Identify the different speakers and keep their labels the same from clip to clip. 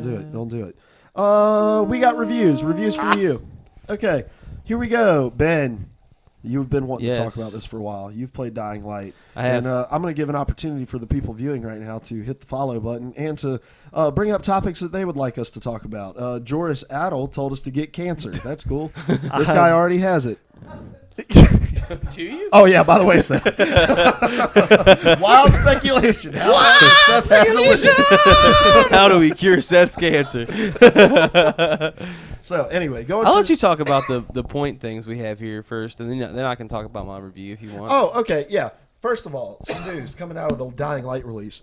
Speaker 1: Don't do it. Don't do it. We got reviews. Reviews for you. Okay, here we go. Ben, you've been wanting to talk about this for a while. You've played Dying Light.
Speaker 2: I have.
Speaker 1: And I'm going to give an opportunity for the people viewing right now to hit the follow button and to bring up topics that they would like us to talk about. Joris Adel told us to get cancer. That's cool. This guy already has it.
Speaker 2: Do you?
Speaker 1: Oh, yeah, by the way, Seth. Wild speculation.
Speaker 2: How do we cure Seth's cancer?
Speaker 1: So, anyway,
Speaker 2: I'll let you talk about the point things we have here first, and then I can talk about my review if you want.
Speaker 1: Oh, okay, yeah. First of all, some news coming out of the Dying Light release.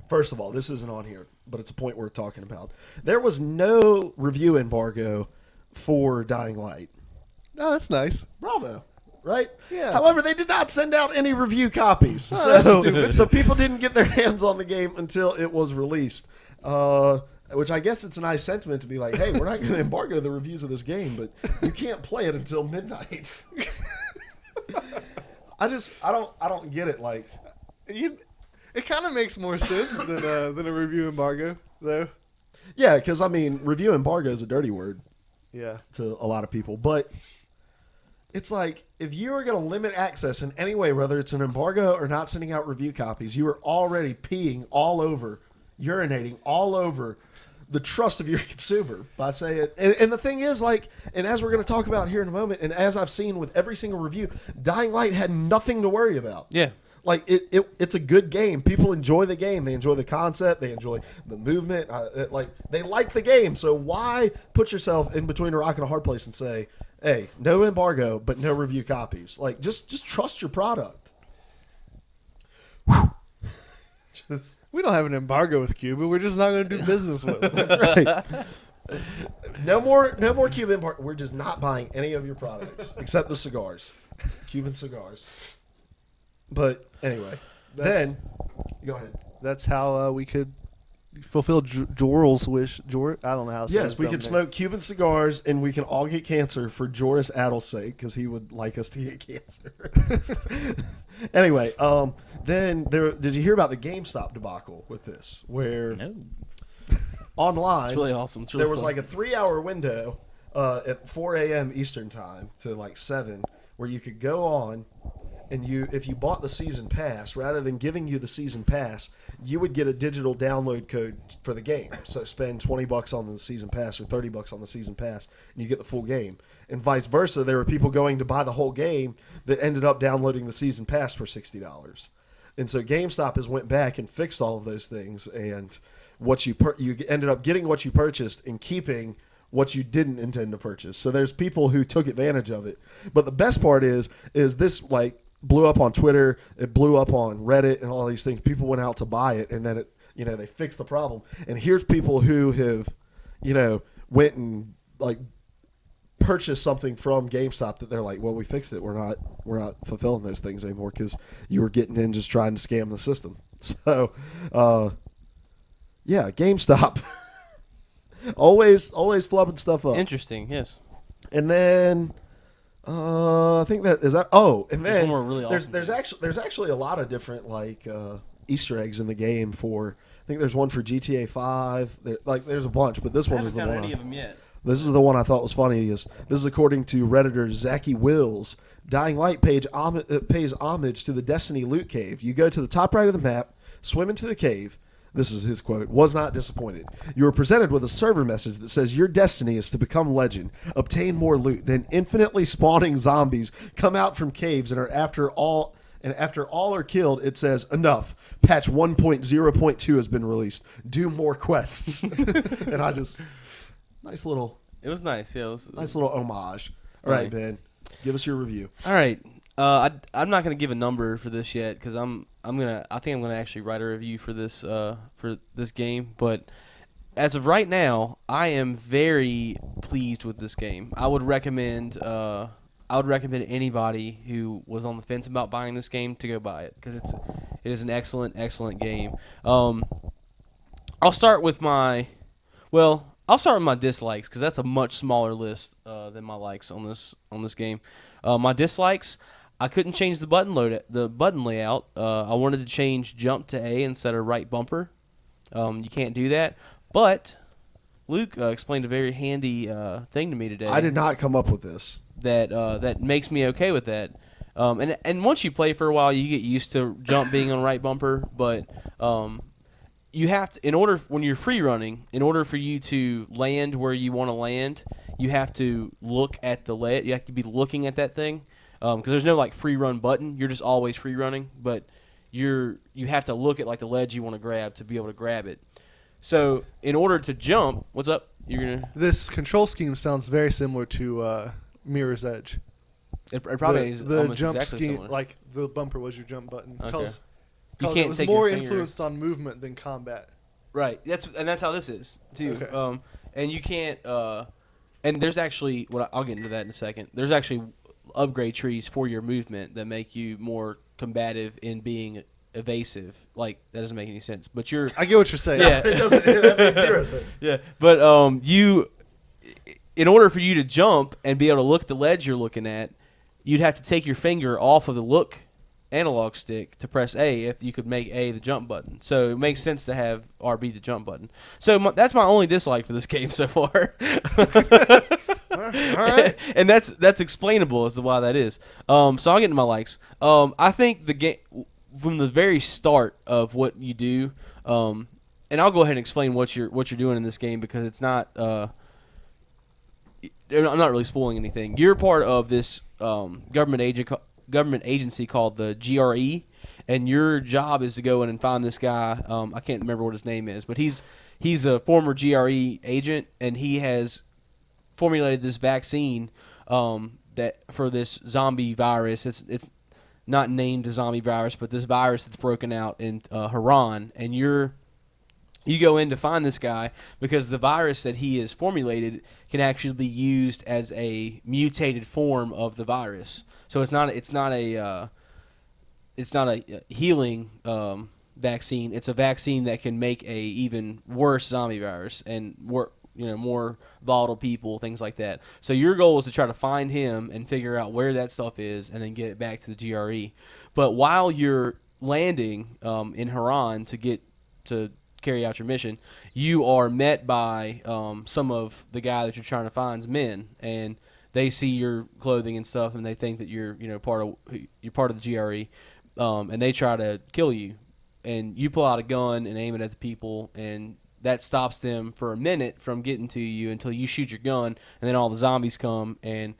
Speaker 1: First of all, this isn't on here, but it's a point worth talking about. There was no review embargo for Dying Light.
Speaker 3: Oh, that's nice.
Speaker 1: Bravo. Right?
Speaker 3: Yeah.
Speaker 1: However, they did not send out any review copies.
Speaker 3: Oh, that's stupid.
Speaker 1: So people didn't get their hands on the game until it was released. Which I guess it's a nice sentiment to be like, hey, we're not going to embargo the reviews of this game, but you can't play it until midnight. I don't get it. Like,
Speaker 3: it kind of makes more sense than a review embargo, though.
Speaker 1: Yeah, because I mean, review embargo is a dirty word.
Speaker 3: Yeah.
Speaker 1: To a lot of people, but it's like if you are going to limit access in any way, whether it's an embargo or not sending out review copies, you are already peeing all over, urinating all over the trust of your consumer by saying it. And the thing is, like, and as we're going to talk about here in a moment, and as I've seen with every single review, Dying Light had nothing to worry about.
Speaker 2: Yeah.
Speaker 1: Like, it's a good game. People enjoy the game. They enjoy the concept. They enjoy the movement. They like the game. So why put yourself in between a rock and a hard place and say, hey, no embargo, but no review copies? Like, just trust your product.
Speaker 3: We don't have an embargo with Cuba. We're just not going to do business with them.
Speaker 1: Right. No more Cuban embargo. We're just not buying any of your products except the cigars. Cuban cigars. But anyway, then go ahead.
Speaker 3: That's how we could fulfill Joral's wish. I don't know how to say
Speaker 1: Yes, we could smoke Cuban cigars and we can all get cancer for Joris Adel's sake because he would like us to get cancer. Anyway, then did you hear about the GameStop debacle with this? Where online,
Speaker 2: it's really awesome. It's really
Speaker 1: there was
Speaker 2: fun.
Speaker 1: like a 3-hour window at 4 a.m. Eastern time to like 7 where you could go on. And if you bought the season pass, rather than giving you the season pass, you would get a digital download code for the game. So spend $20 on the season pass or $30 on the season pass, and you get the full game. And vice versa, there were people going to buy the whole game that ended up downloading the season pass for $60. And so GameStop has went back and fixed all of those things, and what you ended up getting what you purchased and keeping what you didn't intend to purchase. So there's people who took advantage of it. But the best part is this like blew up on Twitter, it blew up on Reddit and all these things. People went out to buy it, and then they fixed the problem. And here's people who have, went and like purchased something from GameStop that they're like, well, we fixed it. We're not fulfilling those things anymore because you were getting in just trying to scam the system. So, yeah, GameStop always flubbing stuff up.
Speaker 2: Interesting, yes.
Speaker 1: And then. I think that is that. Oh, and then
Speaker 2: really awesome
Speaker 1: there's actually a lot of different like Easter eggs in the game for. I think there's one for GTA 5. There's a bunch, but this one is the one.
Speaker 2: I haven't got any of them yet.
Speaker 1: This is the one I thought was funny. This is according to Redditor Zachy Wills. Dying Light pays homage to the Destiny loot cave. You go to the top right of the map, swim into the cave. This is his quote, was not disappointed. You are presented with a server message that says your destiny is to become legend, obtain more loot, then infinitely spawning zombies come out from caves and after all are killed, it says, enough. Patch 1.0.2 has been released. Do more quests. And I just, nice little.
Speaker 2: It was nice, yeah. It was,
Speaker 1: nice little homage. All right, Ben, give us your review.
Speaker 2: All right. I'm not gonna give a number for this yet because I think I'm gonna actually write a review for this game. But as of right now, I am very pleased with this game. I would recommend anybody who was on the fence about buying this game to go buy it because it is an excellent game. I'll start with my dislikes because that's a much smaller list than my likes on this game. My dislikes. I couldn't change the button layout. I wanted to change jump to A instead of right bumper. You can't do that. But Luke explained a very handy thing to me today.
Speaker 1: I did not come up with this.
Speaker 2: That makes me okay with that. And once you play for a while, you get used to jump being on right bumper. But you have to, when you're free running, in order for you to land where you want to land, you have to look at the ledge. You have to be looking at that thing because there's no like free run button. You're just always free running, but you have to look at like the ledge you want to grab to be able to grab it. So in order to jump, what's up?
Speaker 3: This control scheme sounds very similar to Mirror's Edge.
Speaker 2: It probably is
Speaker 3: the
Speaker 2: almost
Speaker 3: jump
Speaker 2: exactly
Speaker 3: scheme,
Speaker 2: similar.
Speaker 3: like the bumper was your jump button.
Speaker 2: Okay.
Speaker 3: Because
Speaker 2: You
Speaker 3: it
Speaker 2: can't
Speaker 3: was
Speaker 2: take
Speaker 3: more
Speaker 2: your finger.
Speaker 3: influenced on movement than combat.
Speaker 2: Right. That's how this is too.
Speaker 3: Okay.
Speaker 2: And you can't. And there's actually I'll get into that in a second. There's actually upgrade trees for your movement that make you more combative in being evasive. Like that doesn't make any sense. But
Speaker 3: I get what you're saying.
Speaker 2: Yeah.
Speaker 1: It doesn't. That makes zero sense.
Speaker 2: Yeah. But in order for you to jump and be able to look at the ledge you're looking at, you'd have to take your finger off of the look analog stick to press A if you could make A the jump button. So it makes sense to have R be the jump button. So that's my only dislike for this game so far.
Speaker 3: All right.
Speaker 2: And that's explainable as to why that is. So I'll get into my likes. I think the game from the very start of what you do, and I'll go ahead and explain what you're doing in this game because it's not. I'm not really spoiling anything. You're part of this government agency called the GRE, and your job is to go in and find this guy. I can't remember what his name is, but he's a former GRE agent, and he has formulated this vaccine that for this zombie virus. It's not named a zombie virus, but this virus that's broken out in Haran, and you go in to find this guy because the virus that he has formulated can actually be used as a mutated form of the virus. So it's not a healing vaccine. It's a vaccine that can make a even worse zombie virus and more volatile people, things like that. So your goal is to try to find him and figure out where that stuff is, and then get it back to the GRE. But while you're landing in Haran to carry out your mission, you are met by some of the guy that you're trying to find's men, and they see your clothing and stuff, and they think that you're part of the GRE, and they try to kill you, and you pull out a gun and aim it at the people, and that stops them for a minute from getting to you until you shoot your gun, and then all the zombies come, and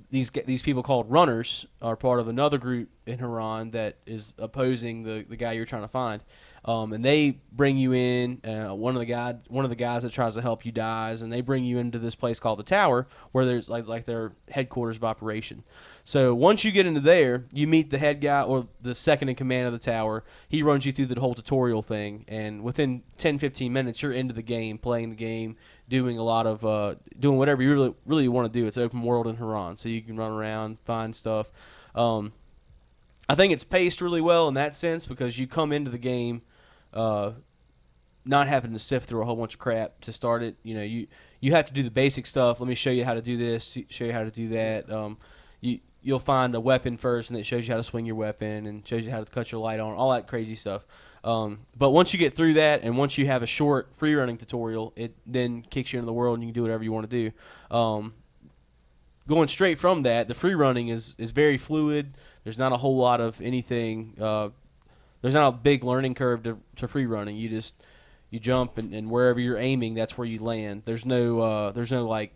Speaker 2: these people called runners are part of another group in Haran that is opposing the guy you're trying to find. And they bring you in. One of the guys that tries to help you dies, and they bring you into this place called the Tower, where there's like their headquarters of operation. So once you get into there, you meet the head guy or the second in command of the Tower. He runs you through the whole tutorial thing, and within 10-15 minutes, you're into the game, playing the game, doing a lot of doing whatever you really want to do. It's open world in Haran, so you can run around, find stuff. I think it's paced really well in that sense because you come into the game not having to sift through a whole bunch of crap to start it. You have to do the basic stuff. Let me show you how to do this, show you how to do that. You'll find a weapon first, and it shows you how to swing your weapon and shows you how to cut your light on, all that crazy stuff. But once you get through that, and once you have a short free running tutorial, it then kicks you into the world, and you can do whatever you want to do. Going straight from that, the free running is very fluid. There's not a whole lot of anything. There's not a big learning curve to free running. You jump, and wherever you're aiming, that's where you land. There's no like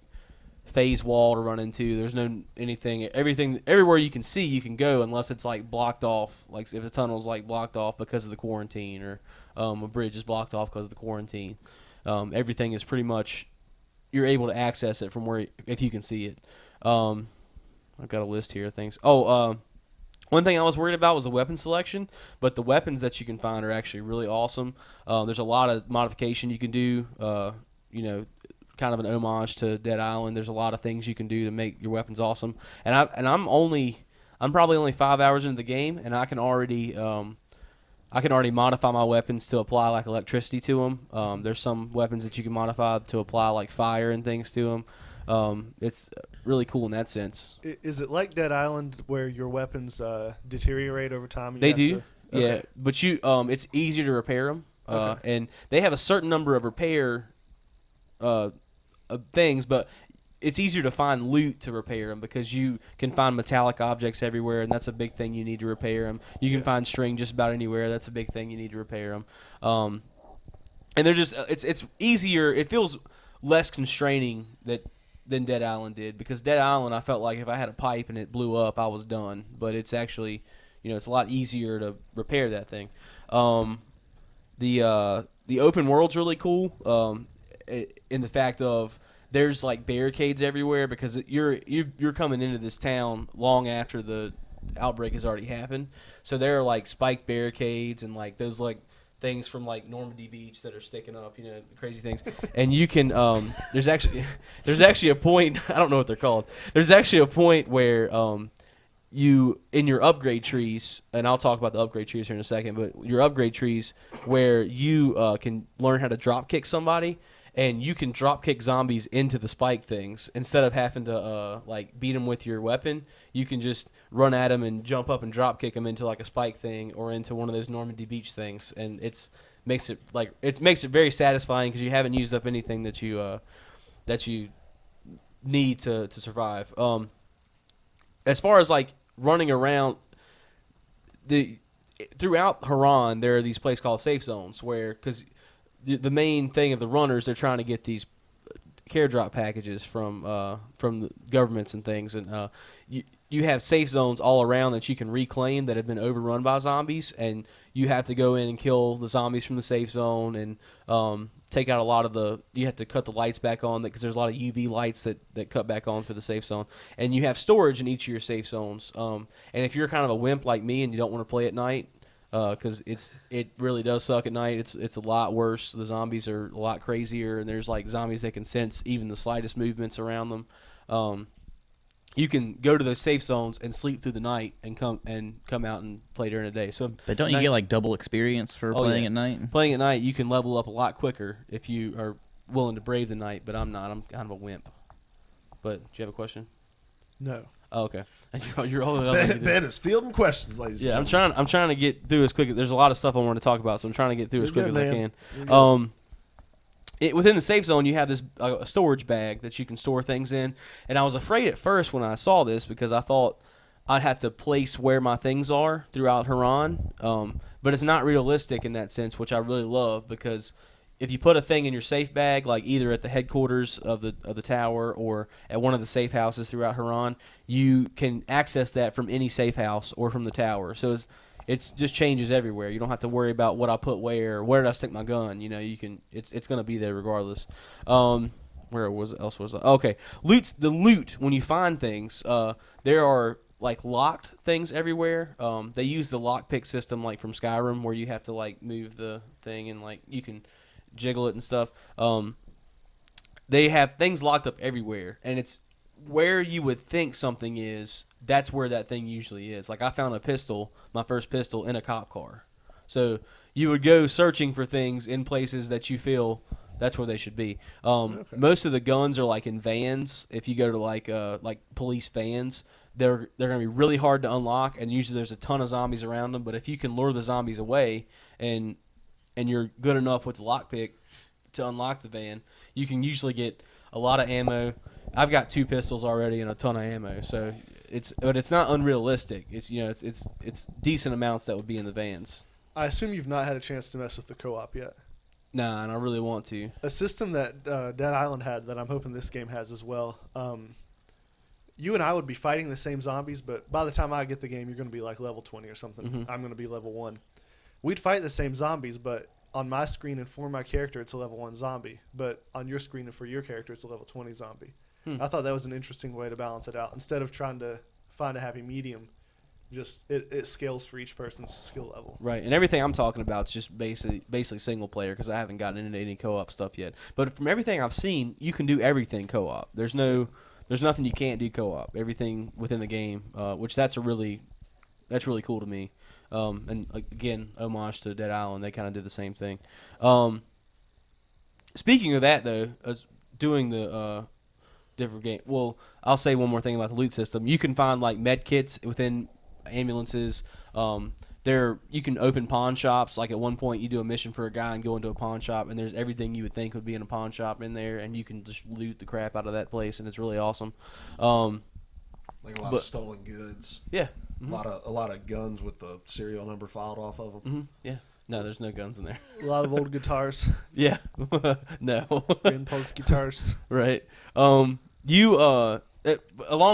Speaker 2: phase wall to run into. There's no anything. Everywhere you can see, you can go unless it's like blocked off. Like if the tunnel's like blocked off because of the quarantine, or a bridge is blocked off because of the quarantine. Everything is pretty much you're able to access it from where if you can see it. I've got a list here of things. One thing I was worried about was the weapon selection, but the weapons that you can find are actually really awesome. There's a lot of modification you can do, kind of an homage to Dead Island. There's a lot of things you can do to make your weapons awesome. And I'm probably only 5 hours into the game, and I can already modify my weapons to apply like electricity to them. There's some weapons that you can modify to apply like fire and things to them. It's really cool in that sense.
Speaker 3: Is it like Dead Island where your weapons deteriorate over time? And
Speaker 2: They
Speaker 3: you
Speaker 2: do,
Speaker 3: have to, okay.
Speaker 2: yeah. But it's easier to repair them,
Speaker 3: Okay.
Speaker 2: and they have a certain number of repair things, but it's easier to find loot to repair them because you can find metallic objects everywhere, and that's a big thing you need to repair them. You can find string just about anywhere. That's a big thing you need to repair them. And they're just it's easier. It feels less constraining than Dead Island did, because Dead Island, I felt like if I had a pipe and it blew up, I was done. But it's actually, it's a lot easier to repair that thing. The open world's really cool in the fact of there's like barricades everywhere, because you're coming into this town long after the outbreak has already happened. So there are like spiked barricades and like those like things from like Normandy Beach that are sticking up, crazy things. And you can there's actually a point, I don't know what they're called. There's actually a point where you in your upgrade trees, and I'll talk about the upgrade trees here in a second, but your upgrade trees where you can learn how to drop kick somebody. And you can drop kick zombies into the spike things instead of having to like beat them with your weapon. You can just run at them and jump up and drop kick them into like a spike thing or into one of those Normandy Beach things, and it makes it very satisfying because you haven't used up anything that you need to survive. As far as like running around throughout Haran, there are these places called safe zones where because the main thing of the runners, they're trying to get these care drop packages from the governments and things, and you have safe zones all around that you can reclaim that have been overrun by zombies, and you have to go in and kill the zombies from the safe zone and take out a lot of you have to cut the lights back on because there's a lot of UV lights that cut back on for the safe zone, and you have storage in each of your safe zones. And if you're kind of a wimp like me and you don't want to play at night, because it really does suck at night. It's a lot worse. The zombies are a lot crazier, and there's like zombies that can sense even the slightest movements around them. You can go to those safe zones and sleep through the night and come out and play during the day. So,
Speaker 4: but don't you get like double experience for playing at night?
Speaker 2: Playing at night, you can level up a lot quicker if you are willing to brave the night. But I'm not. I'm kind of a wimp. But do you have a question?
Speaker 3: No.
Speaker 2: Oh, okay. You're holding it up.
Speaker 1: Ben is fielding questions, ladies and
Speaker 2: gentlemen. I'm trying to get through as quick. There's a lot of stuff I want to talk about, so I'm trying to get through as quick as I can. Within the safe zone, you have this a storage bag that you can store things in. And I was afraid at first when I saw this because I thought I'd have to place where my things are throughout Haran. But it's not realistic in that sense, which I really love, because if you put a thing in your safe bag, like either at the headquarters of the tower or at one of the safe houses throughout Haran, you can access that from any safe house or from the tower. So it's just changes everywhere. You don't have to worry about what I put where did I stick my gun. You can it's going to be there regardless. Where else was I? Okay, the loot when you find things, there are like locked things everywhere. They use the lockpick system like from Skyrim, where you have to like move the thing and like you can jiggle it and stuff. They have things locked up everywhere, and it's where you would think something is. That's where that thing usually is. Like I found my first pistol, in a cop car. So you would go searching for things in places that you feel that's where they should be. Okay. Most of the guns are like in vans. If you go to like police vans, they're going to be really hard to unlock, and usually there's a ton of zombies around them. But if you can lure the zombies away and you're good enough with the lockpick to unlock the van, you can usually get a lot of ammo. I've got 2 pistols already and a ton of ammo, so it's not unrealistic. It's decent amounts that would be in the vans.
Speaker 3: I assume you've not had a chance to mess with the co-op yet.
Speaker 2: Nah, and I really want to.
Speaker 3: A system that Dead Island had that I'm hoping this game has as well. You and I would be fighting the same zombies, but by the time I get the game, you're going to be like level 20 or something. Mm-hmm. I'm going to be level 1. We'd fight the same zombies, but on my screen and for my character, it's a level 1 zombie. But on your screen and for your character, it's a level 20 zombie. I thought that was an interesting way to balance it out. Instead of trying to find a happy medium, just it scales for each person's skill level.
Speaker 2: Right, and everything I'm talking about is just basically single player, because I haven't gotten into any co-op stuff yet. But from everything I've seen, you can do everything co-op. There's nothing you can't do co-op. Everything within the game, which that's really cool to me. And again, homage to Dead Island, they kind of did the same thing. Speaking of that, though, doing the different game. Well, I'll say one more thing about the loot system. You can find like med kits within ambulances. You can open pawn shops. Like at one point, you do a mission for a guy and go into a pawn shop, and there's everything you would think would be in a pawn shop in there, and you can just loot the crap out of that place, and it's really awesome.
Speaker 1: Like a lot of stolen goods.
Speaker 2: Yeah.
Speaker 1: Mm-hmm. A lot of guns with the serial number filed off of them.
Speaker 2: Mm-hmm. Yeah. No, there's no guns in there.
Speaker 3: A lot of old guitars.
Speaker 2: Yeah. No.
Speaker 3: Grandpa's guitars.
Speaker 2: Right. Along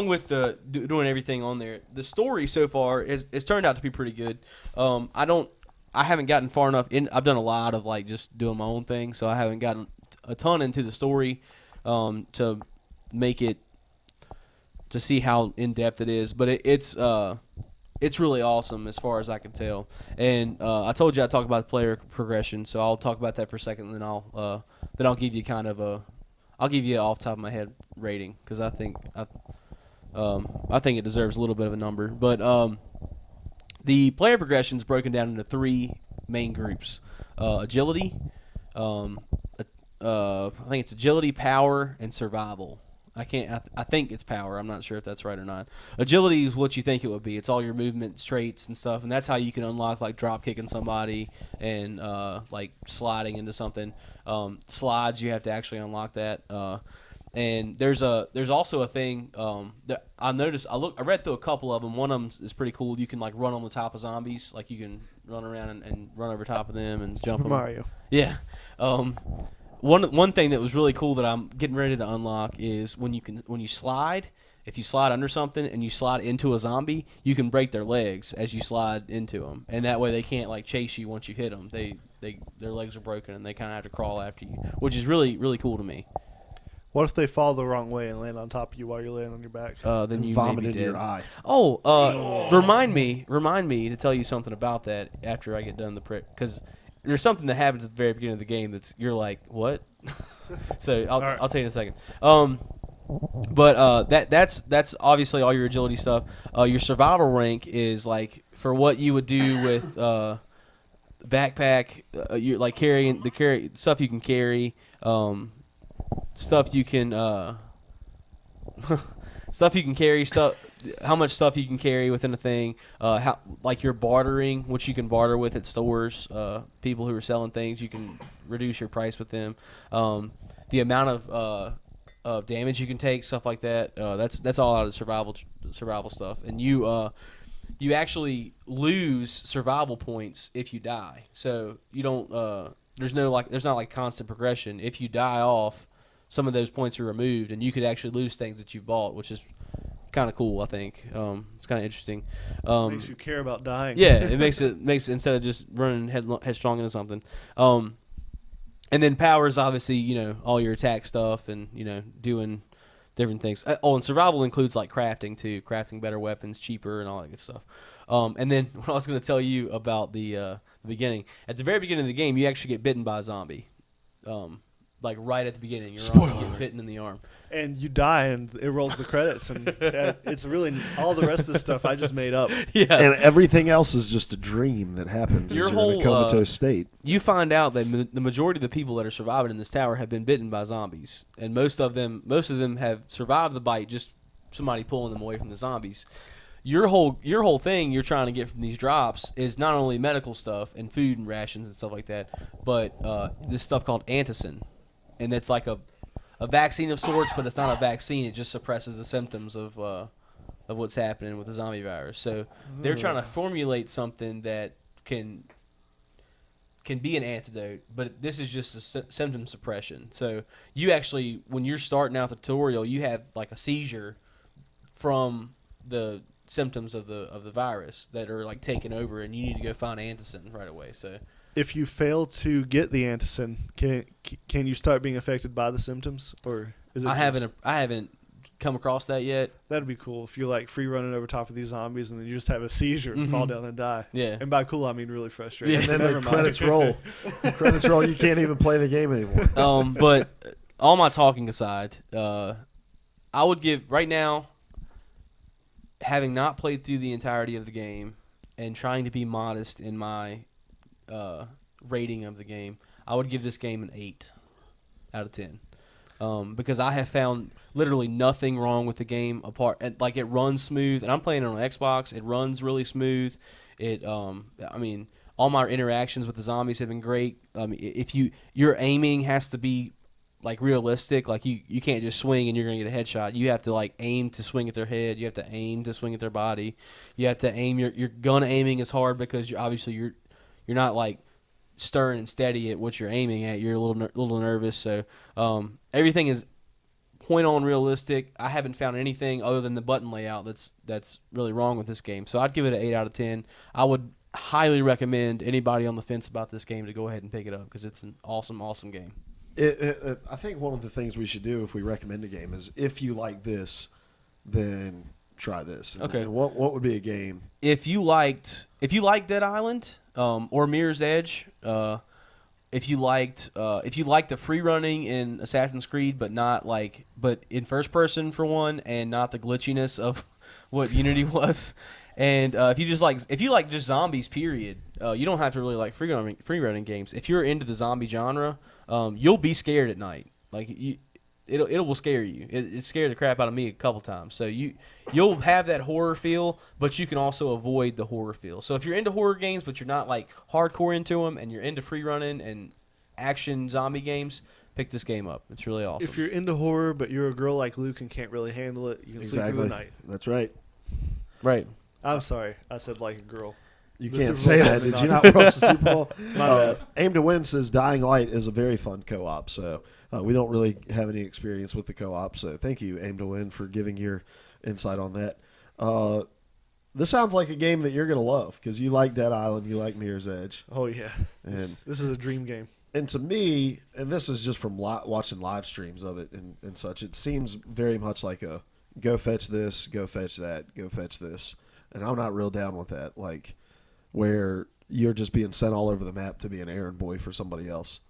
Speaker 2: with doing everything on there, the story so far it's turned out to be pretty good. I haven't gotten far enough in. I've done a lot of like just doing my own thing, so I haven't gotten a ton into the story to make it to see how in depth it is. But it's really awesome as far as I can tell. And I told you I'd talk about the player progression, so I'll talk about that for a second, and then I'll give you kind of I'll give you off the top of my head rating because I think it deserves a little bit of a number. But the player progression is broken down into 3 main groups: agility, I think it's agility, power, and survival. I think it's power. I'm not sure if that's right or not. Agility is what you think it would be. It's all your movement traits and stuff, and that's how you can unlock like drop kicking somebody and like sliding into something. Slides, you have to actually unlock that. And there's also a thing that I noticed. I read through a couple of them. One of them is pretty cool. You can like run on the top of zombies. Like you can run around and run over top of them and jump them.
Speaker 3: Mario.
Speaker 2: Yeah. One thing that was really cool that I'm getting ready to unlock is when you slide, if you slide under something and you slide into a zombie, you can break their legs as you slide into them, and that way they can't like chase you once you hit them. Their legs are broken and they kind of have to crawl after you, which is really really cool to me.
Speaker 3: What if they fall the wrong way and land on top of you while you're laying on your back?
Speaker 2: Then you
Speaker 1: vomit
Speaker 2: may be
Speaker 1: into
Speaker 2: dead.
Speaker 1: your eye.
Speaker 2: Oh, remind me to tell you something about that after I get done because there's something that happens at the very beginning of the game you're like, what? So I'll tell you in a second. But that's obviously all your agility stuff. Your survival rank is like for what you would do with backpack. You're like carrying stuff you can carry. Stuff you can how much stuff you can carry within a thing, how like your bartering, which you can barter with at stores, people who are selling things, you can reduce your price with them, the amount of damage you can take, stuff like that. That's all out of survival stuff, and you actually lose survival points if you die. So you don't there's not like constant progression. If you die off, some of those points are removed, and you could actually lose things that you bought, which is kind of cool. I think it's kind of interesting.
Speaker 3: Makes you care about dying.
Speaker 2: Yeah, it makes it instead of just running headstrong into something. And then power is obviously all your attack stuff and doing different things. And survival includes like crafting too, crafting better weapons, cheaper, and all that good stuff. And then what I was going to tell you about the beginning, at the very beginning of the game, you actually get bitten by a zombie. Like right at the beginning, you're getting bitten in the arm.
Speaker 3: And you die, and it rolls the credits, and it's really all the rest of the stuff I just made up.
Speaker 2: Yeah,
Speaker 1: and everything else is just a dream that happens. You're in a comatose state.
Speaker 2: You find out that the majority of the people that are surviving in this tower have been bitten by zombies, and most of them have survived the bite, just somebody pulling them away from the zombies. Your whole thing you're trying to get from these drops is not only medical stuff and food and rations and stuff like that, but this stuff called anticin. And it's like a vaccine of sorts, but it's not a vaccine. It just suppresses the symptoms of what's happening with the zombie virus. So they're trying to formulate something that can be an antidote, but this is just a symptom suppression. So you actually, when you're starting out the tutorial, you have like a seizure from the symptoms of the virus that are like taking over, and you need to go find anticin right away. So
Speaker 3: if you fail to get the anticin, can you start being affected by the symptoms, or is it? I
Speaker 2: haven't come across that yet.
Speaker 3: That'd be cool if you're like free running over top of these zombies and then you just have a seizure and fall down and die.
Speaker 2: Yeah.
Speaker 3: And by cool I mean really frustrating.
Speaker 1: Yeah, and then the credits roll. Credits roll. You can't even play the game anymore.
Speaker 2: But all my talking aside, I would give right now, having not played through the entirety of the game and trying to be modest in my rating of the game, I would give this game an 8 out of 10. because I have found literally nothing wrong with the game apart. Like, it runs smooth, and I'm playing it on Xbox. It runs really smooth. I mean, all my interactions with the zombies have been great. If your aiming has to be like realistic. Like, you can't just swing and you're gonna get a headshot. You have to like aim to swing at their head. You have to aim to swing at their body. You have to aim. Your gun aiming is hard because you're not like stern and steady at what you're aiming at. You're a little nervous. So everything is point on realistic. I haven't found anything other than the button layout that's really wrong with this game. So I'd give it an 8 out of 10. I would highly recommend anybody on the fence about this game to go ahead and pick it up because it's an awesome game.
Speaker 1: I think one of the things we should do if we recommend a game is if you like this, then try this.
Speaker 2: Okay.
Speaker 1: And what would be a game?
Speaker 2: If you liked Dead Island or Mirror's Edge, if you liked the free running in Assassin's Creed, but in first person for one, and not the glitchiness of what Unity was. And if you like just zombies, period, you don't have to really like free running games. If you're into the zombie genre, you'll be scared at night. Like, it will scare you. It scared the crap out of me a couple times. So you'll have that horror feel, but you can also avoid the horror feel. So if you're into horror games, but you're not like hardcore into them, and you're into free running and action zombie games, pick this game up. It's really awesome.
Speaker 3: If you're into horror, but you're a girl like Luke and can't really handle it, you can sleep through the night.
Speaker 1: That's right.
Speaker 2: Right.
Speaker 3: I'm sorry. I said like a girl.
Speaker 1: You can't say that. Did you not watch the Super Bowl?
Speaker 3: My bad.
Speaker 1: Aim to Win says Dying Light is a very fun co-op. So we don't really have any experience with the co-op. So thank you, Aim to Win, for giving your insight on that. This sounds like a game that you're going to love because you like Dead Island, you like Mirror's Edge.
Speaker 3: Oh, yeah.
Speaker 1: And
Speaker 3: this is a dream game.
Speaker 1: And to me, and this is just from watching live streams of it and such, it seems very much like a go fetch this, go fetch that, go fetch this. And I'm not real down with that, like where you're just being sent all over the map to be an errand boy for somebody else.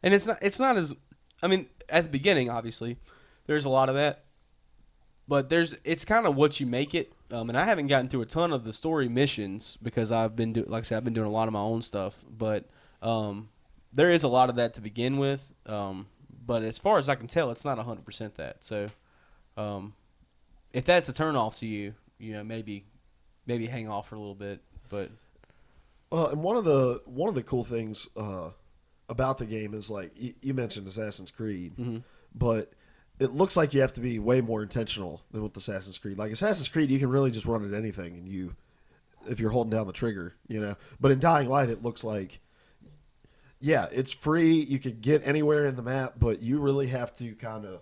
Speaker 2: And it's not as, I mean, at the beginning, obviously, there's a lot of that. But it's kind of what you make it. And I haven't gotten through a ton of the story missions because I've been doing a lot of my own stuff. But there is a lot of that to begin with. But as far as I can tell, it's not 100% that. So if that's a turnoff to you, maybe hang off for a little bit. But
Speaker 1: and one of the cool things about the game is, like you mentioned Assassin's Creed, but it looks like you have to be way more intentional than with Assassin's Creed. Like Assassin's Creed, you can really just run at anything, and if you're holding down the trigger, But in Dying Light, it looks like, yeah, it's free. You could get anywhere in the map, but you really have to kind of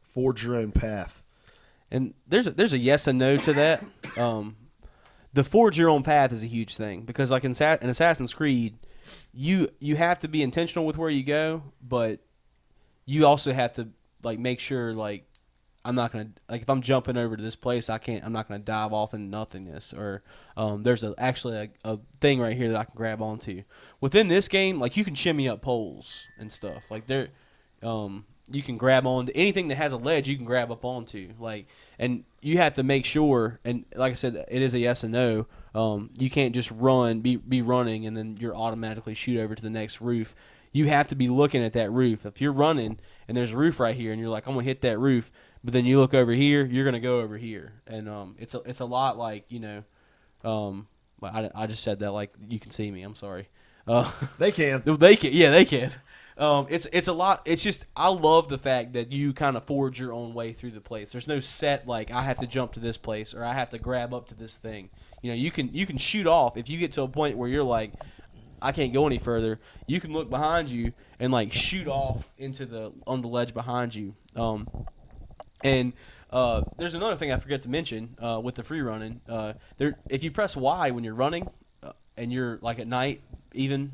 Speaker 1: forge your own path.
Speaker 2: And there's a yes and no to that. The forge your own path is a huge thing because, like in Assassin's Creed, you have to be intentional with where you go, but you also have to like make sure like I'm not gonna like if I'm jumping over to this place, I'm not gonna dive off into nothingness, or there's actually a thing right here that I can grab onto. Within this game, like you can shimmy up poles and stuff like there. You can grab onto anything that has a ledge. You can grab up onto, and you have to make sure. And like I said, it is a yes and no. You can't just be running, and then you're automatically shoot over to the next roof. You have to be looking at that roof. If you're running and there's a roof right here, and you're like, I'm gonna hit that roof, but then you look over here, you're gonna go over here, and it's a lot like I just said that like you can see me. I'm sorry.
Speaker 1: They can.
Speaker 2: They can. Yeah, they can. It's a lot. It's just I love the fact that you kind of forge your own way through the place. There's no set like I have to jump to this place or I have to grab up to this thing. You can shoot off if you get to a point where you're like I can't go any further. You can look behind you and like shoot off on the ledge behind you. And there's another thing I forgot to mention with the free running. If you press Y when you're running and you're like at night even.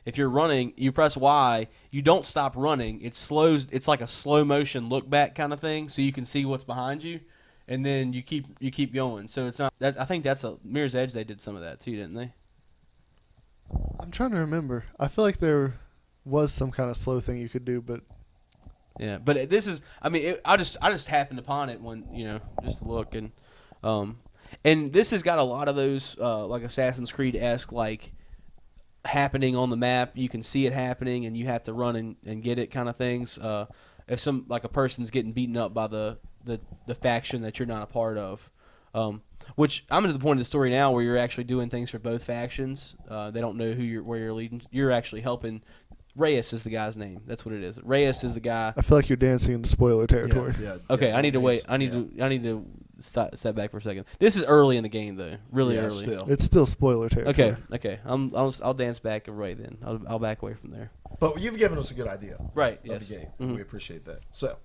Speaker 2: If you're running, you press Y, you don't stop running. It's like a slow motion look back kind of thing, so you can see what's behind you, and then you keep going. So it's not that I think that's a Mirror's Edge. They did some of that too, didn't they?
Speaker 3: I'm trying to remember. I feel like there was some kind of slow thing you could do, but
Speaker 2: yeah. But this is, I mean, I just happened upon it when just to look and this has got a lot of those like Assassin's Creed-esque like. Happening on the map, you can see it happening, and you have to run and get it kind of things. if some like a person's getting beaten up by the faction that you're not a part of. Which I'm to the point of the story now where you're actually doing things for both factions. They don't know where you're leading. You're actually helping. Reyes is the guy's name. That's what it is. Reyes is the guy.
Speaker 3: I feel like you're dancing into spoiler territory.
Speaker 2: Okay, I need to wait. I need to step back for a second. This is early in the game though. Really early.
Speaker 1: Still.
Speaker 3: It's still spoiler territory.
Speaker 2: Okay. I'll dance back right then. I'll back away from there.
Speaker 1: But you've given us a good idea.
Speaker 2: Right.
Speaker 1: Of
Speaker 2: Yes.
Speaker 1: the game.
Speaker 2: Mm-hmm.
Speaker 1: We appreciate that. So,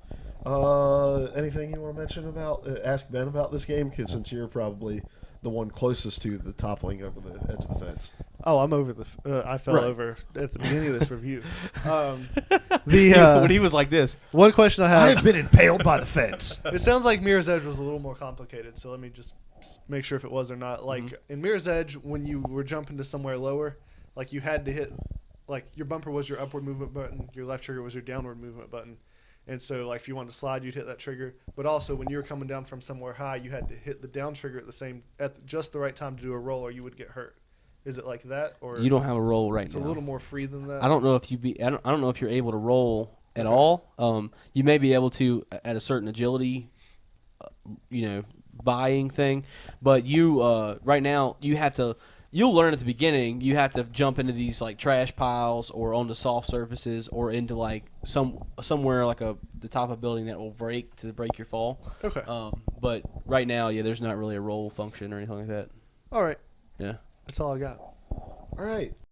Speaker 1: anything you want to mention about? Ask Ben about this game, because since you're probably the one closest to the toppling over the edge of the fence.
Speaker 3: Oh, I'm over I fell over at the beginning of this review.
Speaker 2: When he was like this.
Speaker 3: One question I have.
Speaker 1: I have been impaled by the fence.
Speaker 3: It sounds like Mirror's Edge was a little more complicated, so let me just make sure if it was or not. Like in Mirror's Edge, when you were jumping to somewhere lower, like you had to hit, like your bumper was your upward movement button, your left trigger was your downward movement button. And so, like, if you wanted to slide, you'd hit that trigger. But also, when you were coming down from somewhere high, you had to hit the down trigger at just the right time to do a roll, or you would get hurt. Is it like that, or
Speaker 2: You don't have a roll right
Speaker 3: it's
Speaker 2: now.
Speaker 3: a little more free than that?
Speaker 2: I don't know if I don't know if you're able to roll at all. You may be able to at a certain agility, buying thing, but you right now you have to. You'll learn at the beginning. You have to jump into these like trash piles or onto soft surfaces or into like somewhere like the top of a building that will break your fall.
Speaker 3: Okay.
Speaker 2: But right now, there's not really a roll function or anything like that.
Speaker 3: All right.
Speaker 2: Yeah.
Speaker 3: That's all I got.
Speaker 1: All right.